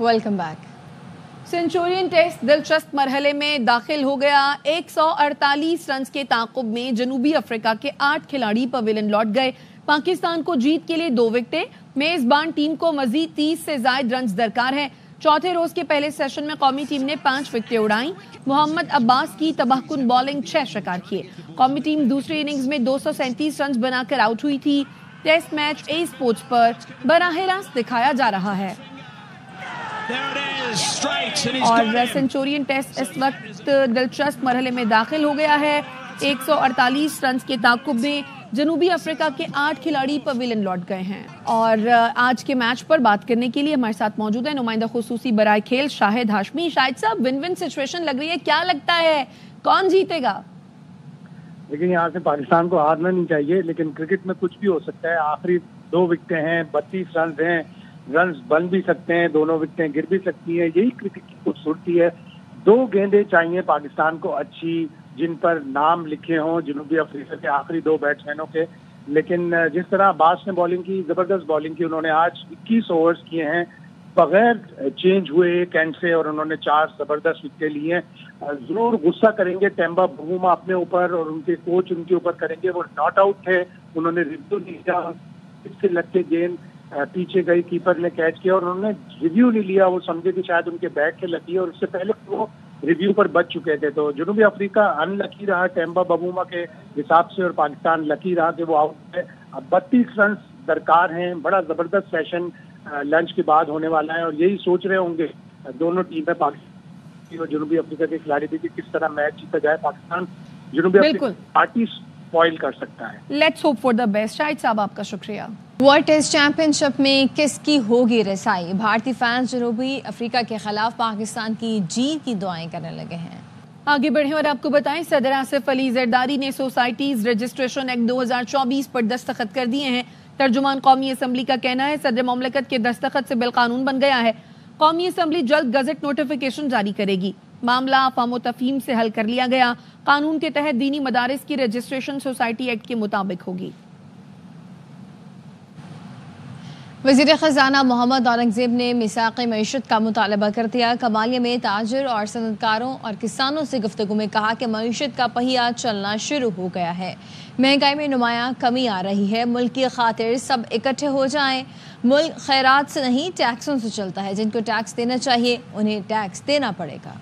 Welcome back. سینچورین test دلچسپ مرحلے میں داخل ہو گیا. 148 رنز کے تعاقب میں جنوبی افریقہ کے 8 کھلاڑی پویلین لوٹ گئے. پاکستان کو جیت کے لیے 2 وکٹیں. میزبان ٹیم کو مزید 30 سے زائد رنز درکار ہیں. چوتھے روز کے پہلے سیشن میں قومی ٹیم نے 5 وکٹیں اڑائیں. محمد عباس کی تباہ کن بالنگ 6 شکار کیے. قومی ٹیم دوسری اننگز میں 237 رنز بنا کر آؤٹ ہوئی تھی. ٹیسٹ میچ اے اسپورٹس پر براہ راست دکھایا جا رہا ہے. اور سینچورین ٹیسٹ اس وقت دلچسپ مرحلے میں داخل ہو گیا ہے. 148 رنز کے تعاقب میں جنوبی افریقہ کے 8 کھلاڑی پویلین لوٹ گئے ہیں. اور آج کے میچ پر بات کرنے کے لیے ہمارے ساتھ موجود ہے نمائندہ خصوصی برائے کھیل شاہد ہاشمی. شاہد صاحب، ون ون سچویشن لگ رہی ہے، کیا لگتا ہے کون جیتے گا؟ لیکن یہاں سے پاکستان کو ہارنا نہیں چاہیے، لیکن کرکٹ میں کچھ بھی ہو سکتا ہے. آخری 2 وکٹیں ہیں، 32 رنز ہیں، رنز بن بھی سکتے ہیں، دونوں وکٹیں گر بھی سکتی ہیں. یہی کرکٹ کی خوبصورتی ہے. 2 گیندیں چاہیے پاکستان کو اچھی، جن پر نام لکھے ہوں جنوبی افریقہ کے آخری 2 بیٹسمینوں کے. لیکن جس طرح عباس نے بالنگ کی، زبردست بالنگ کی. انہوں نے آج 21 اوورز کیے ہیں بغیر چینج ہوئے ایک اینڈ سے، اور انہوں نے 4 زبردست وکٹیں لی ہیں. ضرور غصہ کریں گے ٹیمبا بوما اپنے اوپر، اور ان کے کوچ ان کے اوپر کریں گے. وہ ناٹ آؤٹ تھے، انہوں نے ریویو نہیں لیا. اس سے لگ کے گیند پیچھے گئی، کیپر نے کیچ کیا اور انہوں نے ریویو نہیں لیا. وہ سمجھے کہ شاید ان کے بیٹ سے لگی ہے، اور اس سے پہلے وہ ریویو پر بچ چکے تھے. تو جنوبی افریقہ ان لکی رہا ٹیمبا بوما کے حساب سے، اور پاکستان لکی رہا کہ وہ آؤٹ ہے. اب 32 رنز درکار ہیں. بڑا زبردست سیشن لنچ کے بعد ہونے والا ہے، اور یہی سوچ رہے ہوں گے دونوں ٹیمیں، پاکستان اور جنوبی افریقہ کے کھلاڑی بھی، کہ کس طرح میچ جیتا جائے. پاکستان جنوبی افریقہ پارٹی سپوائل کر سکتا ہے. Let's hope for the best. Shahid صاحب، آپ کا شکریہ. ورلڈ ٹیسٹ چیمپئن شپ میں کس کی ہوگی رسائی؟ بھارتی فینس جنوبی افریقہ کے خلاف پاکستان کی جیت کی دعائیں کرنے لگے ہیں. آگے بڑھیں اور آپ کو بتائیں، صدر آصف علی زرداری نے سوسائٹیز رجسٹریشن ایکٹ 2024 پر دستخط کر دیے ہیں. ترجمان قومی اسمبلی کا کہنا ہے صدر مملکت کے دستخط سے بل قانون بن گیا ہے. قومی اسمبلی جلد گزٹ نوٹیفیکیشن جاری کرے گی. معاملہ افہام و تفہیم سے حل کر لیا گیا. قانون کے تحت دینی مدارس کی رجسٹریشن سوسائٹی ایکٹ کے مطابق ہوگی. وزیر خزانہ محمد اورنگزیب نے میثاق معیشت کا مطالبہ کر دیا. کمالیہ میں تاجر اور صنعتکاروں اور کسانوں سے گفتگو میں کہا کہ معیشت کا پہیہ چلنا شروع ہو گیا ہے. مہنگائی میں نمایاں کمی آ رہی ہے. ملک کی خاطر سب اکٹھے ہو جائیں. ملک خیرات سے نہیں ٹیکسوں سے چلتا ہے. جن کو ٹیکس دینا چاہیے انہیں ٹیکس دینا پڑے گا.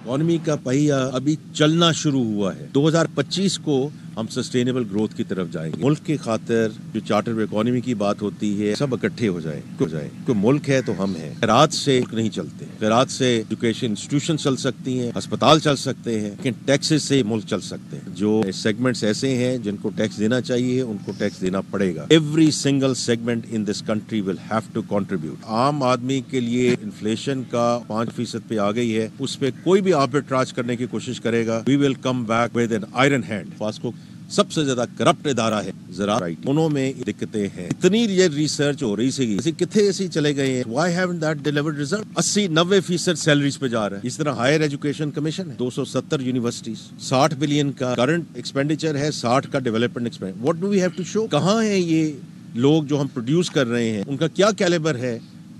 اکانومی کا پہیہ ابھی چلنا شروع ہوا ہے. 2025 کو ہم سسٹینیبل گروتھ کی طرف جائیں گے. ملک کی خاطر جو چارٹر اکانومی کی بات ہوتی ہے، سب اکٹھے ہو جائیں. کوئی ملک ہے تو ہم ہیں. خیرات سے نہیں چلتے. خیرات سے ایجوکیشن انسٹیٹیوشن چل سکتی ہیں، ہسپتال چل سکتے ہیں، لیکن ٹیکسز سے ملک چل سکتے ہیں. جو سیگمنٹس ایسے ہیں جن کو ٹیکس دینا چاہیے، ان کو ٹیکس دینا پڑے گا. Every single segment in this country will have to contribute. عام آدمی کے لیے انفلیشن کا 5% پہ آ گئی ہے، اس پہ کوئی بھی آربیٹراج کرنے کی کوشش کرے گا، we will come back with an iron hand. فاسکو سب سے زیادہ کرپٹ ادارہ ہے. زراعت دونوں میں دقتیں ہیں. اتنی یہ ریسرچ ہو رہی سی کتنے ایسی چلے گئے ہیں. Why haven't that delivered result? 80-90% salaries پہ جا رہا ہے. اس طرح ہائر ایجوکیشن کمیشن ہے، 270 یونیورسٹیز، 60 بلین کا کرنٹ ایکسپینڈیچر ہے، 60 کا development expenditure. What do we have to show? کہاں ہیں یہ لوگ جو ہم پروڈیوس کر رہے ہیں؟ ان کا کیا کیلیبر ہے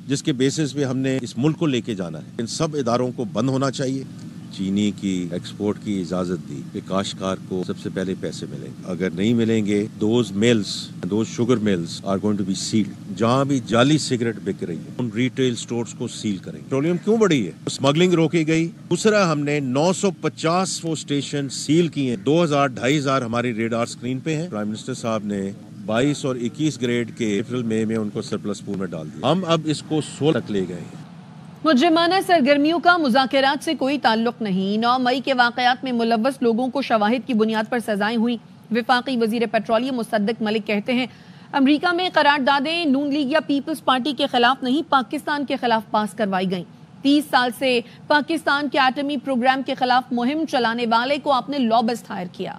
جس کے بیسس پہ ہم نے اس ملک کو لے کے جانا ہے؟ ان سب اداروں کو بند ہونا چاہیے. چینی کی ایکسپورٹ کی اجازت دی کہ کاشتکار کو سب سے پہلے پیسے ملیں گے. اگر نہیں ملیں گے، those sugar mills are going to be sealed. جہاں بھی جعلی سگریٹ بک رہی ہے ان ریٹیل سٹورز کو سیل کریں. پیٹرولیم کیوں بڑھی ہے؟ اسمگلنگ روکی گئی. دوسرا، ہم نے 950 وہ اسٹیشن سیل کیے ہیں. 2000-2500 ہماری ریڈار اسکرین پہ ہیں. پرائم منسٹر صاحب نے 22 اور 21 گریڈ کے اپریل میں ان کو سرپلس پول میں ڈال دیا. ہم اب اس کو 16 تک لے گئے ہیں. مجرمانہ سرگرمیوں کا مذاکرات سے کوئی تعلق نہیں. 9 مئی کے واقعات میں ملوث لوگوں کو شواہد کی بنیاد پر سزائیں ہوئی. وفاقی وزیر پیٹرولیم مصدق ملک کہتے ہیں امریکہ میں قراردادیں نون لیگ یا پیپلز پارٹی کے خلاف نہیں، پاکستان کے خلاف پاس کروائی گئیں. 30 سال سے پاکستان کے ایٹمی پروگرام کے خلاف مہم چلانے والے کو آپ نے لابسٹ ہائر کیا.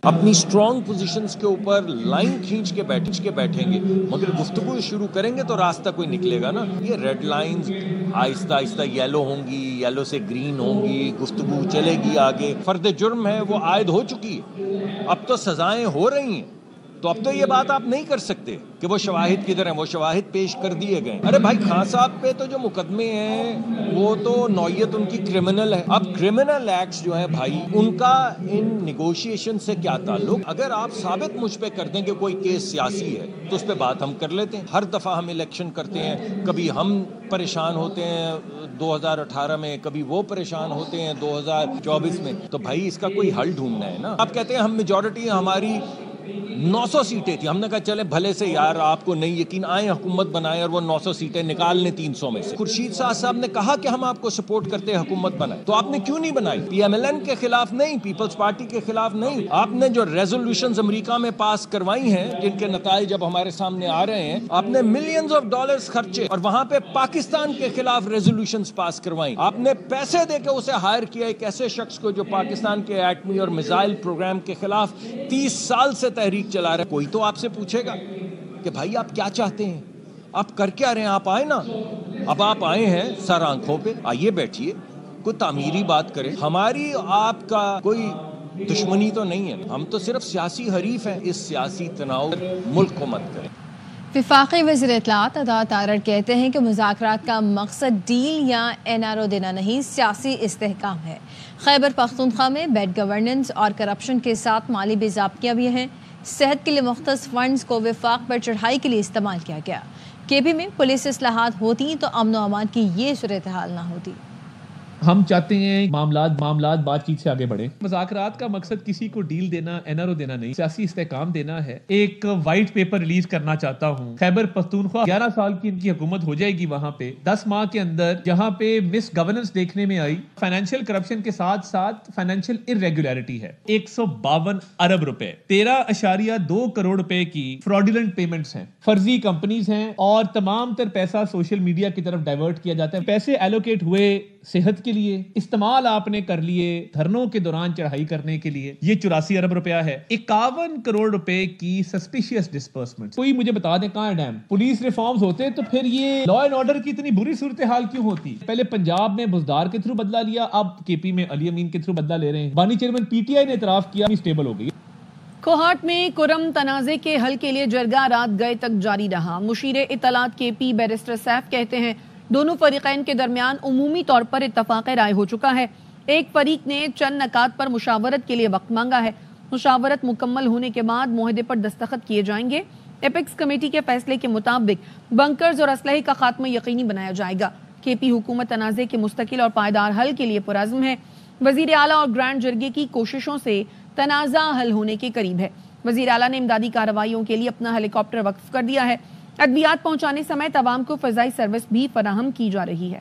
اپنی سٹرونگ پوزیشنز کے اوپر لائن کھینچ کے بیٹھیں گے، مگر گفتگو شروع کریں گے تو راستہ کوئی نکلے گا نا. یہ ریڈ لائنز آہستہ آہستہ یلو ہوں گی، یلو سے گرین ہوں گی، گفتگو چلے گی آگے. فرد جرم ہے وہ عائد ہو چکی ہے، اب تو سزائیں ہو رہی ہیں. تو اب تو یہ بات آپ نہیں کر سکتے کہ وہ شواہد کدھر ہیں، وہ شواہد پیش کر دیے گئے. ارے بھائی خان صاحب پہ تو جو مقدمے ہیں وہ تو نوعیت ان کی کرمنل ہے. اب کرمنل ایکٹس جو ہیں بھائی ان کا ان نیگوشیشن سے کیا تعلق؟ اگر آپ ثابت مجھ پہ کر دیں کہ کوئی کیس سیاسی ہے تو اس پہ بات ہم کر لیتے ہیں. ہر دفعہ ہم الیکشن کرتے ہیں، کبھی ہم پریشان ہوتے ہیں 2018 میں، کبھی وہ پریشان ہوتے ہیں 2024 میں. تو بھائی اس کا کوئی حل ڈھونڈنا ہے نا. آپ کہتے ہیں ہم میجورٹی ہماری 900 سیٹیں تھیں، ہم نے کہا چلے بھلے سے یار آپ کو نہیں یقین، آئیں حکومت بنائیں اور وہ 900 سیٹیں نکال لیں 300 میں سے. خورشید صاحب نے کہا کہ ہم آپ کو سپورٹ کرتے ہیں حکومت بنائیں، تو آپ نے کیوں نہیں بنائی؟ پی ایم ایل این کے خلاف نہیں، پیپلز پارٹی کے خلاف نہیں. آپ نے جو ریزولوشنز امریکہ میں پاس کروائی ہیں جن کے نتائج اب ہمارے سامنے آ رہے ہیں، آپ نے ملینز آف ڈالرز خرچے اور وہاں پہ پاکستان کے خلاف ریزولوشنز پاس کروائی. آپ نے پیسے دے کے اسے ہائر کیا ایک ایسے شخص کو جو پاکستان کے ایٹمی اور میزائل پروگرام کے خلاف 30 سال سے تحریک چلا رہے. کوئی تو آپ سے پوچھے گا کہ بھائی آپ کیا چاہتے ہیں، آپ کر کیا رہے ہیں؟ آپ آئے نا، اب آپ آئے ہیں سر آنکھوں پہ، آئیے بیٹھیے، کوئی تعمیری بات کرے. ہماری آپ کا کوئی دشمنی تو نہیں ہے، ہم تو صرف سیاسی حریف ہیں. اس سیاسی تناؤ ملک کو مت کریں. وفاقی وزیر اطلاعات عطا تارڑ کہتے ہیں کہ مذاکرات کا مقصد ڈیل یا NRO دینا نہیں، سیاسی استحکام ہے. خیبر پختونخوا میں بیڈ گورننس اور کرپشن کے ساتھ مالی بے ضابطگیاں بھی ہیں. صحت کے لیے مختص فنڈز کو وفاق پر چڑھائی کے لیے استعمال کیا گیا. KP میں پولیس اصلاحات ہوتی تو امن و امان کی یہ صورتحال نہ ہوتی. ہم چاہتے ہیں معاملات بات چیت سے آگے بڑھیں. مذاکرات کا مقصد کسی کو ڈیل دینا، NRO دینا نہیں، سیاسی استحکام دینا ہے. ایک وائٹ پیپر ریلیز کرنا چاہتا ہوں. خیبر پختونخوا 11 سال کی ان کی حکومت ہو جائے گی. وہاں پہ 10 ماہ کے اندر جہاں پہ مس گورننس دیکھنے میں آئی، فائنینشیل کرپشن کے ساتھ ساتھ فائنینشیل irregularity ہے. 152 ارب روپے، 13.2 کروڑ روپے کی فراڈولنٹ پیمنٹس ہیں، فرضی کمپنیز ہیں، اور تمام تر پیسہ سوشل میڈیا کی طرف ڈائیورٹ کیا جاتا ہے. پیسے ایلوکیٹ ہوئے صحت کے لیے، استعمال آپ نے کر لیے دھرنوں کے دوران چڑھائی کرنے کے لیے. یہ 84 ارب روپیہ ہے. 51 کروڑ روپے کی سسپیشیس ڈسپرسمنٹ. کوئی مجھے بتا دیں کہاں ہے ڈیم؟ پولیس ریفارمز ہوتے تو پھر یہ لا اینڈ آرڈر کی اتنی بری صورتحال کیوں ہوتی؟ پہلے پنجاب میں بزدار کے تھرو بدلہ لیا، اب KP میں علی امین کے تھرو بدلہ لے رہے ہیں. بانی چیئرمین PTI نے اعتراف کیا اسٹیبل ہو گئی. کوہاٹ میں کرم تنازع کے حل کے لیے جرگہ رات گئے تک جاری رہا. مشیر اطلاعات KP بیرسٹر سیف کہتے ہیں دونوں فریقین کے درمیان عمومی طور پر اتفاق رائے ہو چکا ہے. ایک فریق نے چند نکات پر مشاورت کے لیے وقت مانگا ہے. مشاورت مکمل ہونے کے بعد معاہدے پر دستخط کیے جائیں گے. ایپیکس کمیٹی کے فیصلے کے مطابق بنکرز اور اسلحے کا خاتمہ یقینی بنایا جائے گا. KP حکومت تنازع کے مستقل اور پائیدار حل کے لیے پرعزم ہے. وزیر اعلیٰ اور گرینڈ جرگے کی کوششوں سے تنازع حل ہونے کے قریب ہے. وزیر اعلیٰ نے امدادی کارروائیوں کے لیے اپنا ہیلی کاپٹر وقف کر دیا ہے. ادویات پہنچانے سمیت عوام کو فضائی سروس بھی فراہم کی جا رہی ہے.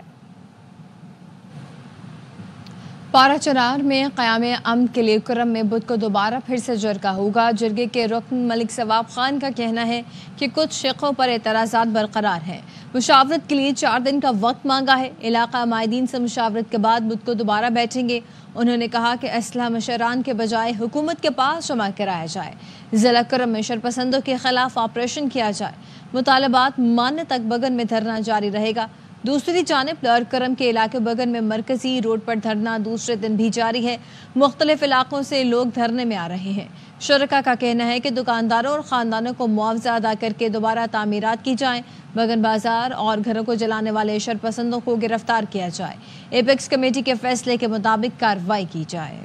پارا چنار میں قیام امن کے لیے کرم میں بدھ کو دوبارہ پھر سے جرگہ ہوگا. جرگے کے رکن ملک ثواب خان کا کہنا ہے کہ کچھ شقوں پر اعتراضات برقرار ہیں. مشاورت کے لیے 4 دن کا وقت مانگا ہے. علاقہ مائدین سے مشاورت کے بعد بدھ کو دوبارہ بیٹھیں گے. انہوں نے کہا کہ اسلحہ مشران کے بجائے حکومت کے پاس جمع کرایا جائے. ضلع کرم میں شرپسندوں کے خلاف آپریشن کیا جائے. مطالبات ماننے تک بگن میں دھرنا جاری رہے گا. دوسری جانب لور کرم کے علاقے بگن میں مرکزی روڈ پر دھرنا دوسرے دن بھی جاری ہے. مختلف علاقوں سے لوگ دھرنے میں آ رہے ہیں. شرکا کا کہنا ہے کہ دکانداروں اور خاندانوں کو معاوضہ ادا کر کے دوبارہ تعمیرات کی جائیں. بگن بازار اور گھروں کو جلانے والے شرپسندوں کو گرفتار کیا جائے. ایپیکس کمیٹی کے فیصلے کے مطابق کارروائی کی جائے.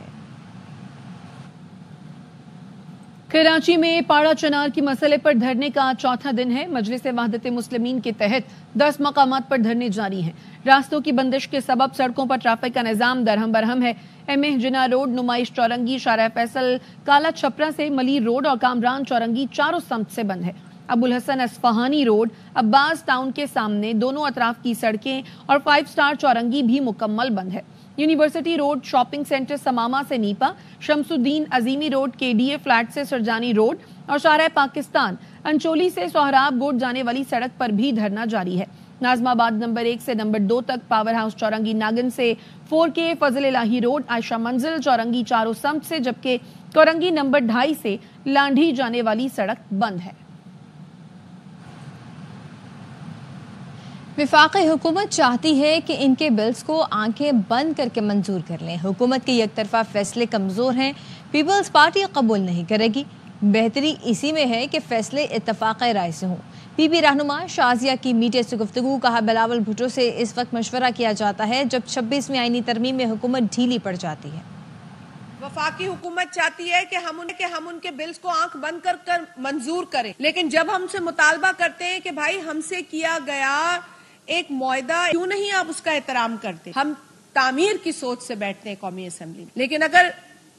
کراچی میں پاڑا چنار کی مسئلے پر دھرنے کا 4تھا دن ہے. مجلس وحدت مسلمین کے تحت 10 مقامات پر دھرنے جاری ہیں. راستوں کی بندش کے سبب سڑکوں پر ٹریفک کا نظام درہم برہم ہے. MA جناح روڈ، نمائش چورنگی، شارع فیصل، کالا چھپرا سے ملیر روڈ اور کامران چورنگی چاروں سمت سے بند ہے. ابوالحسن اصفہانی روڈ، عباس ٹاؤن کے سامنے دونوں اطراف کی سڑکیں اور 5 اسٹار چورنگی بھی مکمل بند ہے. یونیورسٹی روڈ، شاپنگ سینٹر سماما سے نیپا، شمس الدین عظیمی روڈ، KDA فلیٹ سے سرجانی روڈ اور شارع پاکستان، انچولی سے سہراب گوٹ جانے والی سڑک پر بھی دھرنا جاری ہے. ناظم آباد نمبر 1 سے نمبر 2 تک، پاور ہاؤس چورنگی ناگن سے 4K فضل الہی روڈ، عائشہ منزل چورنگی چاروں سمت سے، جبکہ چورنگی نمبر 2.5 سے لانڈھی جانے والی سڑک بند ہے. وفاقی حکومت چاہتی ہے کہ ان کے بلز کو آنکھیں بند کر کے منظور کر لیں. حکومت کے یک طرفہ فیصلے کمزور ہیں، پیپلز پارٹی قبول نہیں کرے گی. بہتری اسی میں ہے کہ فیصلے اتفاق رائے سے ہوں۔ پی پی رہنما شازیہ کی میڈیا سے گفتگو، کہا بلاول بھٹو سے اس وقت مشورہ کیا جاتا ہے جب 26ویں آئینی ترمیم میں حکومت ڈھیلی پڑ جاتی ہے۔ وفاقی حکومت چاہتی ہے کہ ہم ان کے بلز کو آنکھ بند کر منظور کریں، لیکن جب ہم سے مطالبہ کرتے ہیں کہ بھائی ہم سے کیا گیا ایک معاہدہ کیوں نہیں آپ اس کا احترام کرتے، ہم تعمیر کی سوچ سے بیٹھتے ہیں قومی اسمبلی میں۔ لیکن اگر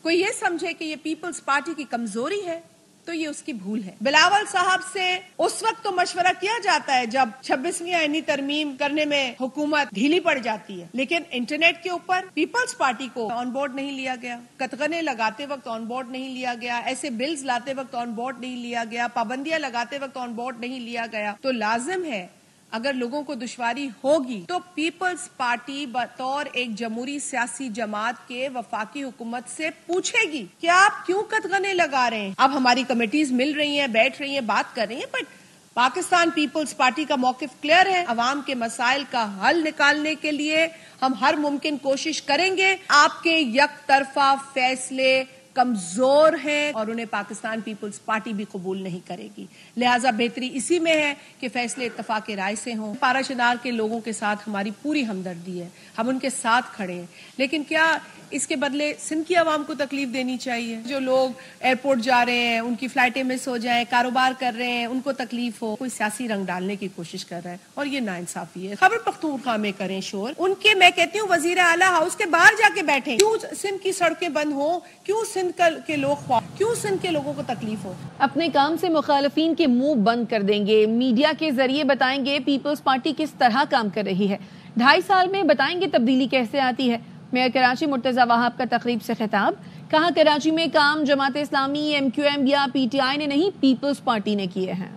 کوئی یہ سمجھے کہ یہ پیپلز پارٹی کی کمزوری ہے تو یہ اس کی بھول ہے۔ بلاول صاحب سے اس وقت تو مشورہ کیا جاتا ہے جب 26ویں آئینی ترمیم کرنے میں حکومت ڈھیلی پڑ جاتی ہے، لیکن انٹرنیٹ کے اوپر پیپلز پارٹی کو آن بورڈ نہیں لیا گیا، قطغنے لگاتے وقت آن بورڈ نہیں لیا گیا، ایسے بلز لاتے وقت آن بورڈ نہیں لیا گیا، پابندیاں لگاتے وقت آن بورڈ نہیں لیا گیا۔ تو لازم ہے اگر لوگوں کو دشواری ہوگی تو پیپلز پارٹی بطور ایک جمہوری سیاسی جماعت کے وفاقی حکومت سے پوچھے گی کہ آپ کیوں قطغنے لگا رہے ہیں۔ اب ہماری کمیٹیز مل رہی ہیں، بیٹھ رہی ہیں، بات کر رہی ہیں، بٹ پاکستان پیپلز پارٹی کا موقف کلیئر ہے۔ عوام کے مسائل کا حل نکالنے کے لیے ہم ہر ممکن کوشش کریں گے۔ آپ کے یک طرفہ فیصلے کمزور ہیں اور انہیں پاکستان پیپلز پارٹی بھی قبول نہیں کرے گی، لہٰذا بہتری اسی میں ہے کہ فیصلے اتفاق رائے سے ہوں۔ پارا شنار کے لوگوں کے ساتھ ہماری پوری ہمدردی ہے، ہم ان کے ساتھ کھڑے ہیں، لیکن کیا اس کے بدلے سندھ کی عوام کو تکلیف دینی چاہیے؟ جو لوگ ایئرپورٹ جا رہے ہیں، ان کی فلائٹیں مس ہو جائیں، کاروبار کر رہے ہیں، ان کو تکلیف ہو، کوئی سیاسی رنگ ڈالنے کی کوشش کر رہا ہے اور یہ ناانصافی ہے۔ خیبر پختونخوا میں کریں شور، ان کے میں کہتی ہوں وزیر اعلیٰ ہاؤس کے باہر جا کے بیٹھیں، کیوں سندھ کی سڑکیں بند ہوں، کیوں سندھ کے لوگ، کیوں سندھ کے لوگوں کو تکلیف ہو۔ اپنے کام سے مخالفین کے منہ بند کر دیں گے، میڈیا کے ذریعے بتائیں گے پیپلز پارٹی کس طرح کام کر رہی ہے، 2.5 سال میں بتائیں گے تبدیلی کیسے آتی ہے۔ میئر کراچی مرتضی وہاب کا تقریب سے خطاب، کہا کراچی میں کام جماعت اسلامی، MQM یا PTI نے نہیں، پیپلز پارٹی نے کیے ہیں۔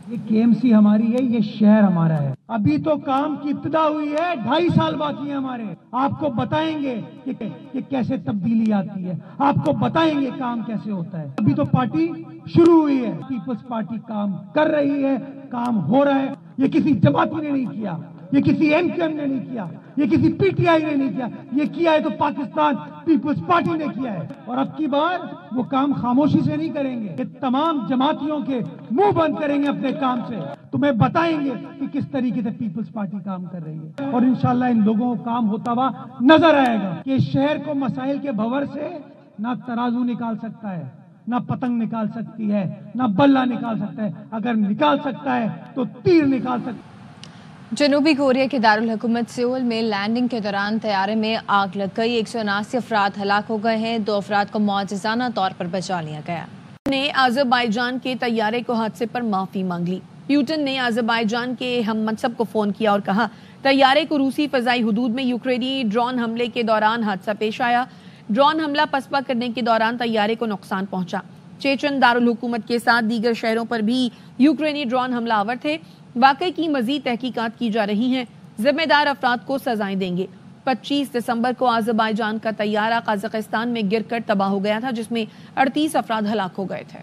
یہ KMC ہماری ہے، یہ شہر ہمارا ہے، ابھی تو کام کی ابتدا ہوئی ہے، 2.5 سال باقی ہیں ہمارے۔ آپ کو بتائیں گے کہ کیسے تبدیلی آتی ہے، آپ کو بتائیں گے کام کیسے ہوتا ہے۔ ابھی تو پارٹی شروع ہوئی ہے، پیپلز پارٹی کام کر رہی ہے، کام ہو رہا ہے۔ یہ کسی جماعت نے نہیں کیا، یہ کسی MQM نے نہیں کیا، یہ کسی PTI نے نہیں کیا، یہ کیا ہے تو پاکستان پیپلز پارٹی نے کیا ہے۔ اور اب کی بار وہ کام خاموشی سے نہیں کریں گے، یہ تمام جماعتیوں کے منہ بند کریں گے اپنے کام سے، تمہیں بتائیں گے کہ کس طریقے سے پیپلز پارٹی کام کر رہی ہے، اور انشاءاللہ ان لوگوں کو کام ہوتا ہوا نظر آئے گا کہ شہر کو مسائل کے بھور سے نہ ترازو نکال سکتا ہے، نہ پتنگ نکال سکتی ہے، نہ بلہ نکال سکتا ہے، اگر نکال سکتا ہے تو تیر نکال سکتا ہے۔ جنوبی کوریا کے دارالحکومت سیول میں لینڈنگ کے دوران طیارے میں آگ لگ گئی، 179 افراد ہلاک ہو گئے ہیں، 2 افراد کو معجزانہ طور پر بچا لیا گیا۔ نے آذربائیجان کے طیارے کو حادثے پر معافی مانگ لی۔ پیوٹن نے آذربائیجان کے ہم منصب کو فون کیا اور کہا طیارے کو روسی فضائی حدود میں یوکرینی ڈرون حملے کے دوران حادثہ پیش آیا، ڈرون حملہ پسپا کرنے کے دوران طیارے کو نقصان پہنچا۔ چیچن دارالحکومت کے ساتھ دیگر شہروں پر بھی یوکرینی ڈرون حملہ آور تھے، واقعے کی مزید تحقیقات کی جا رہی ہیں، ذمہ دار افراد کو سزائیں دیں گے۔ 25 دسمبر کو آذربائیجان کا طیارہ قازقستان میں گر کر تباہ ہو گیا تھا، جس میں 38 افراد ہلاک ہو گئے تھے۔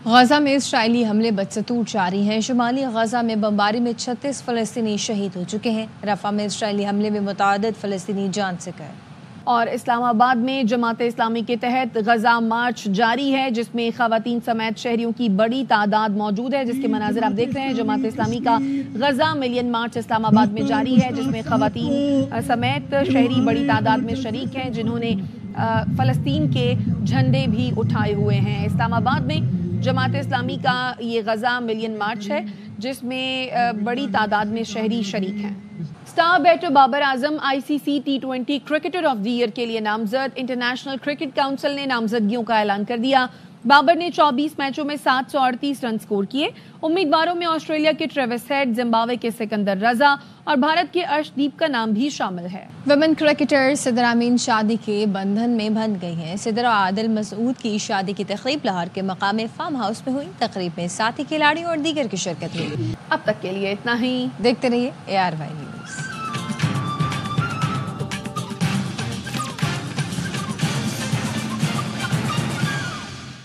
غزہ میں اسرائیلی حملے بدستور جاری ہیں، شمالی غزہ میں بمباری میں 36 فلسطینی شہید ہو چکے ہیں، رفح میں اسرائیلی حملے میں متعدد فلسطینی جان سے گئے۔ اور اسلام آباد میں جماعت اسلامی کے تحت غزہ مارچ جاری ہے، جس میں خواتین سمیت شہریوں کی بڑی تعداد موجود ہے، جس کے مناظر آپ دیکھ رہے ہیں۔ جماعت اسلامی کا غزہ ملین مارچ اسلام آباد میں جاری ہے، جس میں خواتین سمیت شہری بڑی تعداد میں شریک ہیں، جنہوں نے فلسطین کے جھنڈے بھی اٹھائے ہوئے ہیں۔ اسلام آباد میں جماعت اسلامی کا یہ غزہ ملین مارچ ہے، جس میں بڑی تعداد میں شہری شریک ہیں۔ Star batter Babar Azam ICC T20 cricketer of the year کے لیے نامزد، انٹرنیشنل کرکٹ کونسل نے نامزدگیوں کا اعلان کر دیا۔ بابر نے 24 میچوں میں 738 رن سکور کیے۔ امیدواروں میں آسٹریلیا کے ٹریوس ہیڈ، زمبابوے کے سکندر رضا اور بھارت کے ارشدیپ کا نام بھی شامل ہے۔ ویمن کرکٹر صدر امین شادی کے بندھن میں بندھ گئی ہیں۔ صدر عادل مسعود کی شادی کی تقریب لاہور کے مقام فارم ہاؤس میں ہوئی، تقریب میں ساتھی کھلاڑیوں اور دیگر کی شرکت ہوئی۔ اب تک کے لیے اتنا ہی، دیکھتے رہیے ARY نیوز۔